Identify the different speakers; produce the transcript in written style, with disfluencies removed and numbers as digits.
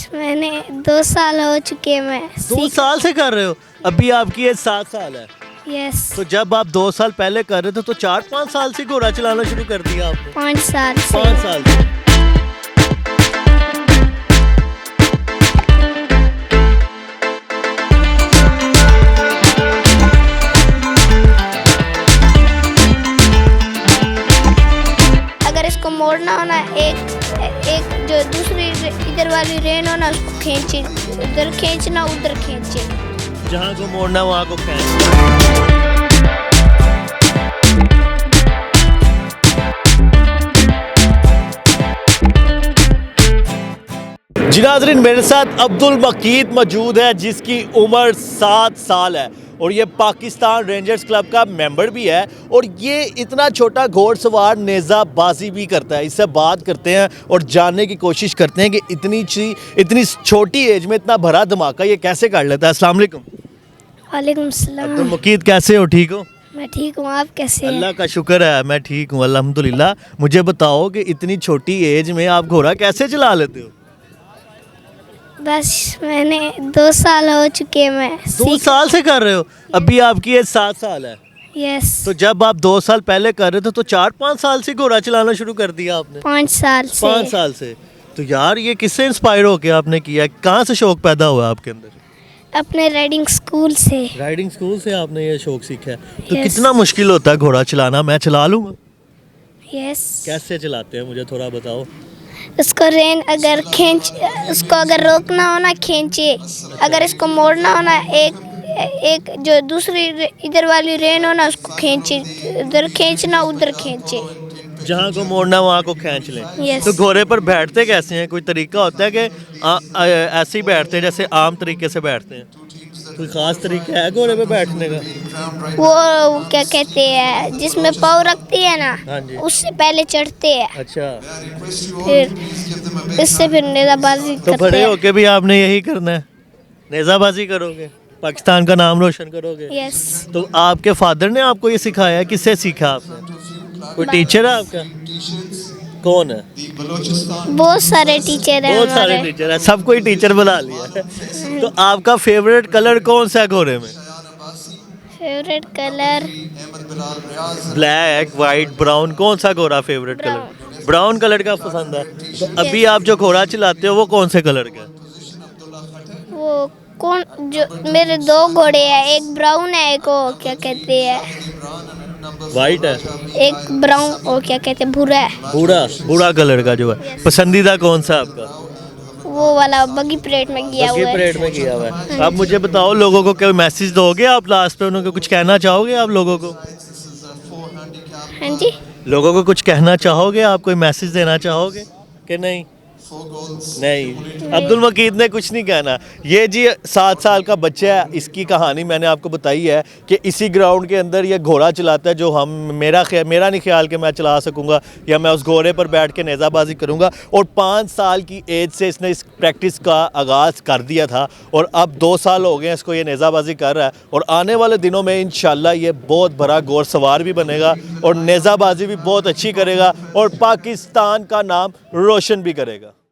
Speaker 1: मैंने 2 साल हो चुके मैं
Speaker 2: 2 साल से कर रहे हो? अभी आपकी एज 7 साल है।
Speaker 1: यस
Speaker 2: तो जब आप 2 साल पहले कर रहे थे तो 4-5 साल से घोड़ा चलाना शुरू कर दिया आपने?
Speaker 1: 5 साल से
Speaker 2: 5 साल से।
Speaker 1: अगर इसको मोड़ना होना एक जो दूसरी इधर वाली रेन हो ना उसको खींचे, उधर खींचना उधर खींचे।
Speaker 2: जहाँ को मोड़ना वहाँ को खींचना। जी नाज़रीन, मेरे साथ अब्दुल मकीद मौजूद है जिसकी उम्र 7 साल है और ये पाकिस्तान रेंजर्स क्लब का मेंबर भी है और ये इतना छोटा घोड़सवार नेज़ाबाजी भी करता है। इससे बात करते हैं और जानने की कोशिश करते हैं कि इतनी छोटी एज में इतना भरा धमाका ये कैसे कर लेता है। अस्सलाम वालेकुम।
Speaker 1: वालेकुम सलाम।
Speaker 2: अब्दुल मकीद, कैसे हो? ठीक हो?
Speaker 1: मैं ठीक हूँ, आप कैसे हैं?
Speaker 2: अल्लाह का शुक्र है, मैं ठीक हूँ अल्हम्दुलिल्लाह। मुझे बताओ कि इतनी छोटी एज में आप घोड़ा कैसे चला लेते हो?
Speaker 1: बस मैंने 2 साल हो चुके मैं
Speaker 2: 2 साल से कर रहे हो? अभी आपकी एज 7 साल है।
Speaker 1: यस
Speaker 2: तो जब आप 2 साल पहले कर रहे थे तो 4-5 साल से घोड़ा चलाना शुरू कर दिया आपने?
Speaker 1: 5 साल से
Speaker 2: 5 साल से। तो यार ये किससे इंस्पायर होके आपने किया? कहाँ से शौक पैदा हुआ आपके अंदर?
Speaker 1: अपने राइडिंग स्कूल से।
Speaker 2: राइडिंग स्कूल से आपने ये शौक सीखा है? तो
Speaker 1: Yes.
Speaker 2: कितना मुश्किल होता है घोड़ा चलाना? मैं चला लूँगा।
Speaker 1: यस
Speaker 2: कैसे चलाते हैं मुझे थोड़ा बताओ।
Speaker 1: उसको उसको अगर रोकना हो ना खींचे, अगर इसको मोड़ना हो ना एक जो दूसरी इधर वाली रेन हो ना उसको खींचे, उधर खींचना उधर खींचे।
Speaker 2: जहाँ को मोड़ना वहाँ को खींच लें।
Speaker 1: Yes.
Speaker 2: तो घोड़े पर बैठते कैसे हैं? कोई तरीका होता है कि ऐसे ही बैठते हैं जैसे आम तरीके से बैठते हैं? कोई ख़ास तरीका है घोड़े पे बैठने का?
Speaker 1: वो क्या कहते हैं जिसमें पाँव रखती है ना,
Speaker 2: हाँ जी।
Speaker 1: उससे पहले चढ़ते हैं,
Speaker 2: अच्छा,
Speaker 1: फिर इससे फिर नेज़ाबाजी
Speaker 2: तो
Speaker 1: करते
Speaker 2: बड़े
Speaker 1: हैं।
Speaker 2: होके भी आपने यही करना है? नेज़ाबाजी करोगे, पाकिस्तान का नाम रोशन करोगे?
Speaker 1: यस
Speaker 2: तो आपके फादर ने आपको ये सिखाया है? किससे सीखा आपने? कोई टीचर है आपका? कौन है?
Speaker 1: बहुत सारे टीचर हैं
Speaker 2: बहुत सारे
Speaker 1: हमारे।
Speaker 2: टीचर है, सब कोई टीचर बना लिया है। तो आपका फेवरेट कलर कौन सा है घोड़े में?
Speaker 1: Favourite colour
Speaker 2: black, white, brown, कौन सा घोड़ा फेवरेट कलर? ब्राउन कलर का पसंद है। तो अभी आप जो घोड़ा चलाते हो वो कौन से कलर का है?
Speaker 1: वो कौन जो मेरे 2 घोड़े हैं, एक ब्राउन है एक वो क्या कहते हैं
Speaker 2: वाइट है।
Speaker 1: एक ब्राउन वो क्या कहते हैं भूरा है।
Speaker 2: बूढ़ा कलर का जो है। पसंदीदा कौन सा आपका?
Speaker 1: वो वाला बगी प्लेट में किया
Speaker 2: बग्गी
Speaker 1: हुआ है।
Speaker 2: परेड में किया हुआ है। आप मुझे बताओ, लोगों को कोई मैसेज दोगे आप लास्ट पे? उनको कुछ कहना चाहोगे आप लोगों को?
Speaker 1: हाँ जी,
Speaker 2: लोगों को कुछ कहना चाहोगे आप? कोई मैसेज देना चाहोगे कि नहीं? नहीं, अब्दुल मकीद ने कुछ नहीं कहना। ये जी 7 साल का बच्चा है, इसकी कहानी मैंने आपको बताई है कि इसी ग्राउंड के अंदर ये घोड़ा चलाता है जो मेरा नहीं ख्याल कि मैं चला सकूंगा या मैं उस घोड़े पर बैठ के नेज़ाबाजी करूंगा। और 5 साल की एज से इसने इस प्रैक्टिस का आगाज़ कर दिया था और अब 2 साल हो गए इसको ये नेज़ाबाजी कर रहा है और आने वाले दिनों में इंशाल्लाह ये बहुत बड़ा घोड़सवार भी बनेगा और नेज़ाबाजी भी बहुत अच्छी करेगा और पाकिस्तान का नाम रोशन भी करेगा।